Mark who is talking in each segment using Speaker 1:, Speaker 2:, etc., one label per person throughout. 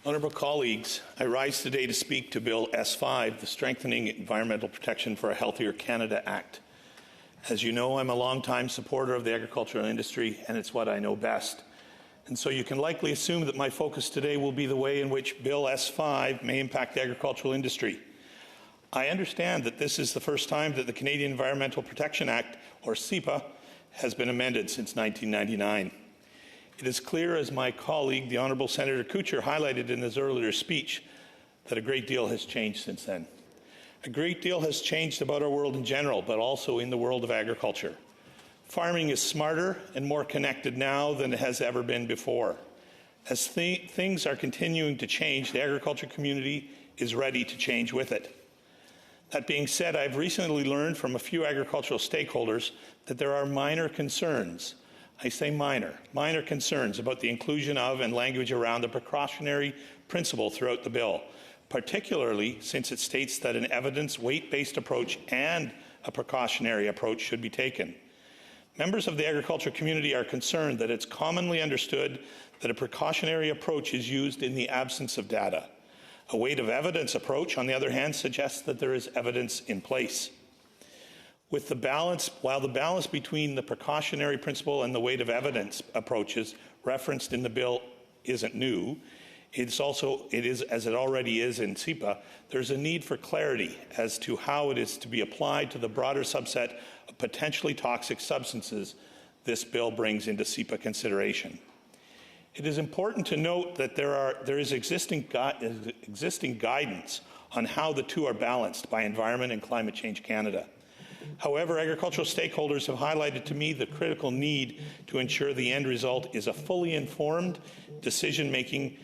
Speaker 1: Honourable colleagues, I rise today to speak to Bill S-5, the Strengthening Environmental Protection for a Healthier Canada Act. As you know, I'm a long-time supporter of the agricultural industry, and it's what I know best. And so you can likely assume that my focus today will be the way in which Bill S-5 may impact the agricultural industry. I understand that this is the first time that the Canadian Environmental Protection Act, or CEPA, has been amended since 1999. It is clear, as my colleague, the Honourable Senator Couture, highlighted in his earlier speech, that a great deal has changed since then. A great deal has changed about our world in general, but also in the world of agriculture. Farming is smarter and more connected now than it has ever been before. As things are continuing to change, the agriculture community is ready to change with it. That being said, I've recently learned from a few agricultural stakeholders that there are minor concerns. I say minor concerns about the inclusion of and language around the precautionary principle throughout the bill, particularly since it states that an evidence weight-based approach and a precautionary approach should be taken. Members of the agriculture community are concerned that it's commonly understood that a precautionary approach is used in the absence of data. A weight of evidence approach, on the other hand, suggests that there is evidence in place. While the balance between the precautionary principle and the weight of evidence approaches referenced in the bill isn't new, it is, as it already is in CEPA, there's a need for clarity as to how it is to be applied to the broader subset of potentially toxic substances this bill brings into CEPA consideration. It is important to note that there is existing guidance on how the two are balanced by Environment and Climate Change Canada. However, agricultural stakeholders have highlighted to me the critical need to ensure the end result is as fully informed decision-making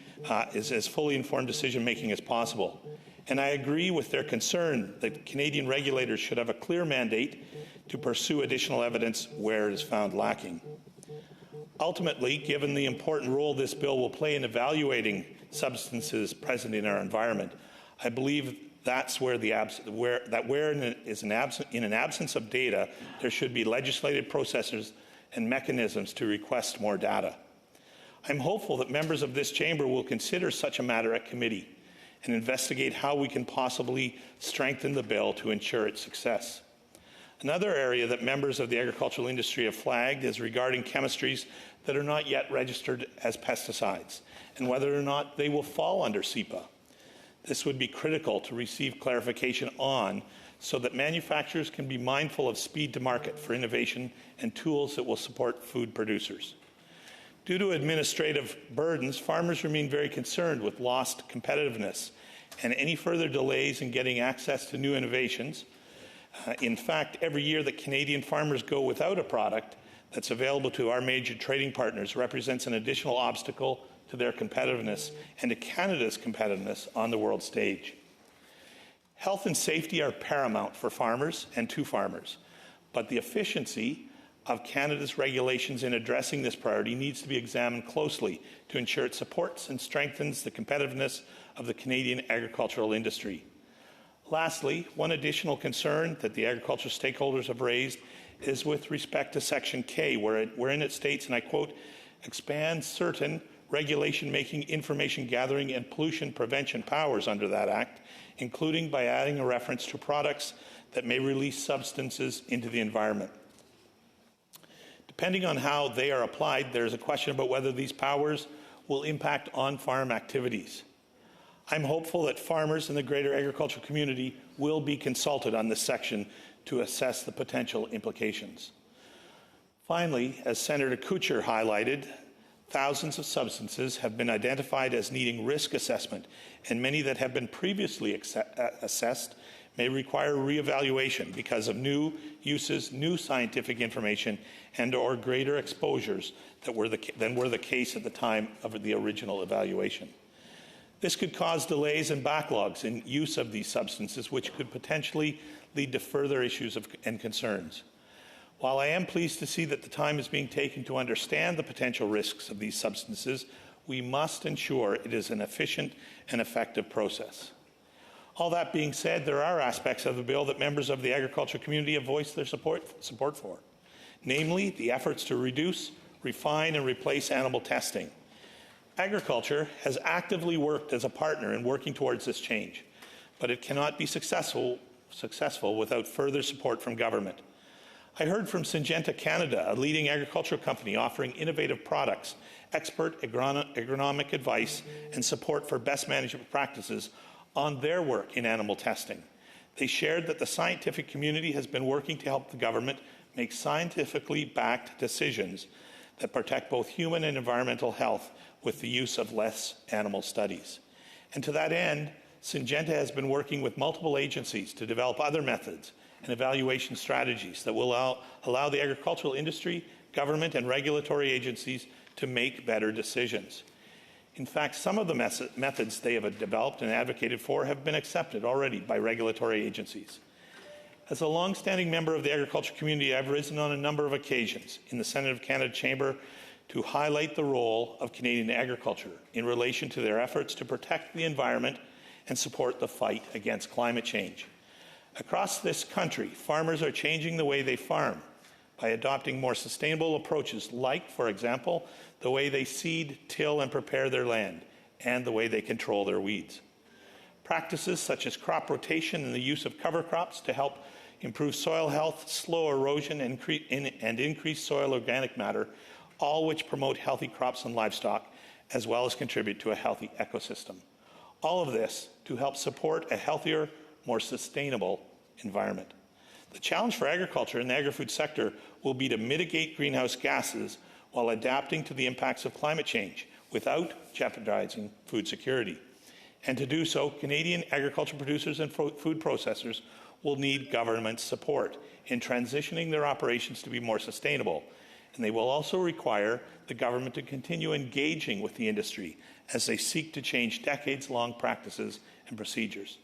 Speaker 1: as possible. And I agree with their concern that Canadian regulators should have a clear mandate to pursue additional evidence where it is found lacking. Ultimately, given the important role this bill will play in evaluating substances present in our environment, I believe that's where in an absence of data, there should be legislative processes and mechanisms to request more data. I'm hopeful that members of this chamber will consider such a matter at committee and investigate how we can possibly strengthen the bill to ensure its success. Another area that members of the agricultural industry have flagged is regarding chemistries that are not yet registered as pesticides and whether or not they will fall under CEPA. This would be critical to receive clarification on so that manufacturers can be mindful of speed to market for innovation and tools that will support food producers. Due to administrative burdens, farmers remain very concerned with lost competitiveness and any further delays in getting access to new innovations. In fact, every year that Canadian farmers go without a product that's available to our major trading partners represents an additional obstacle to their competitiveness and to Canada's competitiveness on the world stage. Health and safety are paramount for farmers and to farmers, but the efficiency of Canada's regulations in addressing this priority needs to be examined closely to ensure it supports and strengthens the competitiveness of the Canadian agricultural industry. Lastly, one additional concern that the agricultural stakeholders have raised is with respect to Section K, wherein it states, and I quote, "expands certain regulation-making, information gathering and pollution prevention powers under that Act, including by adding a reference to products that may release substances into the environment." Depending on how they are applied, there is a question about whether these powers will impact on-farm activities. I'm hopeful that farmers in the greater agricultural community will be consulted on this section to assess the potential implications. Finally, as Senator Couture highlighted, thousands of substances have been identified as needing risk assessment, and many that have been previously assessed may require reevaluation because of new uses, new scientific information, and/or greater exposures than were the case at the time of the original evaluation. This could cause delays and backlogs in use of these substances, which could potentially lead to further issues and concerns. While I am pleased to see that the time is being taken to understand the potential risks of these substances, we must ensure it is an efficient and effective process. All that being said, there are aspects of the bill that members of the agriculture community have voiced their support for, namely the efforts to reduce, refine, and replace animal testing. Agriculture has actively worked as a partner in working towards this change, but it cannot be successful without further support from government. I heard from Syngenta Canada, a leading agricultural company offering innovative products, expert agronomic advice, and support for best management practices on their work in animal testing. They shared that the scientific community has been working to help the government make scientifically backed decisions that protect both human and environmental health with the use of less animal studies. And to that end, Syngenta has been working with multiple agencies to develop other methods and evaluation strategies that will allow the agricultural industry, government, and regulatory agencies to make better decisions. In fact, some of the methods they have developed and advocated for have been accepted already by regulatory agencies. As a long-standing member of the agriculture community, I've risen on a number of occasions in the Senate of Canada chamber to highlight the role of Canadian agriculture in relation to their efforts to protect the environment and support the fight against climate change. Across this country, farmers are changing the way they farm by adopting more sustainable approaches like, for example, the way they seed, till, and prepare their land, and the way they control their weeds. Practices such as crop rotation and the use of cover crops to help improve soil health, slow erosion, and increase soil organic matter, all which promote healthy crops and livestock, as well as contribute to a healthy ecosystem. All of this to help support a healthier, more sustainable environment. The challenge for agriculture and the agri-food sector will be to mitigate greenhouse gases while adapting to the impacts of climate change without jeopardizing food security. And to do so, Canadian agriculture producers and food processors will need government support in transitioning their operations to be more sustainable. And they will also require the government to continue engaging with the industry as they seek to change decades-long practices and procedures.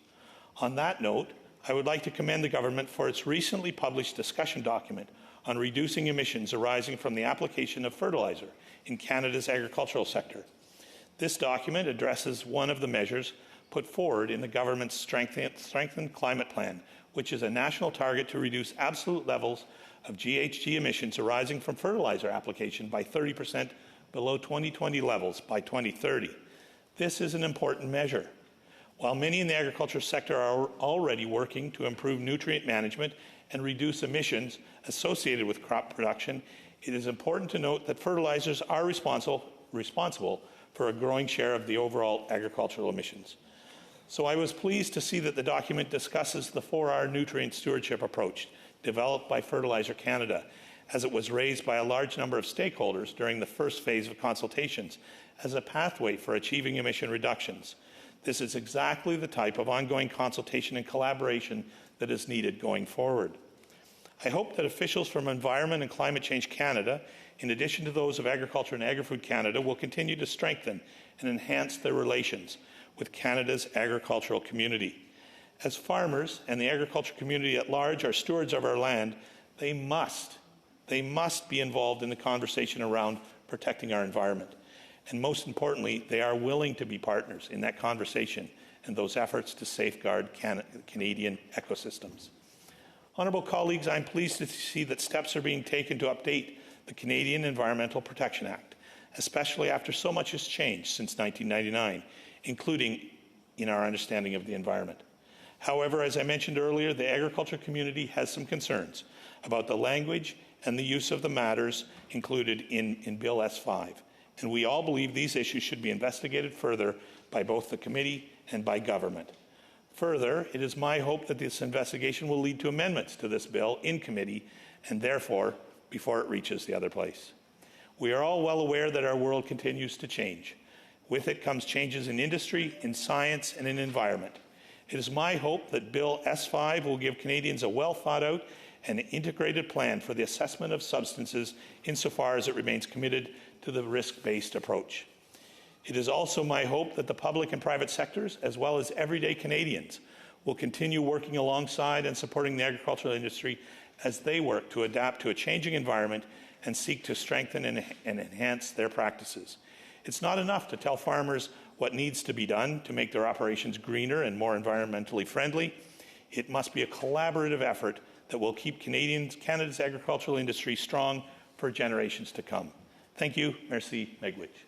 Speaker 1: On that note, I would like to commend the government for its recently published discussion document on reducing emissions arising from the application of fertilizer in Canada's agricultural sector. This document addresses one of the measures put forward in the government's Strengthened Climate Plan, which is a national target to reduce absolute levels of GHG emissions arising from fertilizer application by 30% below 2020 levels by 2030. This is an important measure. While many in the agriculture sector are already working to improve nutrient management and reduce emissions associated with crop production, it is important to note that fertilizers are responsible for a growing share of the overall agricultural emissions. So I was pleased to see that the document discusses the 4R nutrient stewardship approach developed by Fertilizer Canada, as it was raised by a large number of stakeholders during the first phase of consultations as a pathway for achieving emission reductions. This is exactly the type of ongoing consultation and collaboration that is needed going forward. I hope that officials from Environment and Climate Change Canada, in addition to those of Agriculture and Agri-Food Canada, will continue to strengthen and enhance their relations with Canada's agricultural community. As farmers and the agriculture community at large are stewards of our land, they must be involved in the conversation around protecting our environment. And most importantly, they are willing to be partners in that conversation and those efforts to safeguard Canadian ecosystems. Honourable colleagues, I'm pleased to see that steps are being taken to update the Canadian Environmental Protection Act, especially after so much has changed since 1999, including in our understanding of the environment. However, as I mentioned earlier, the agriculture community has some concerns about the language and the use of the matters included in Bill S-5. And we all believe these issues should be investigated further by both the committee and by government. Further, it is my hope that this investigation will lead to amendments to this bill in committee and therefore before it reaches the other place. We are all well aware that our world continues to change. With it comes changes in industry, in science, and in environment. It is my hope that Bill S-5 will give Canadians a well-thought-out and integrated plan for the assessment of substances insofar as it remains committed to the risk-based approach. It is also my hope that the public and private sectors, as well as everyday Canadians, will continue working alongside and supporting the agricultural industry as they work to adapt to a changing environment and seek to strengthen and enhance their practices. It's not enough to tell farmers what needs to be done to make their operations greener and more environmentally friendly. It must be a collaborative effort that will keep Canada's agricultural industry strong for generations to come. Thank you. Merci. Megwich.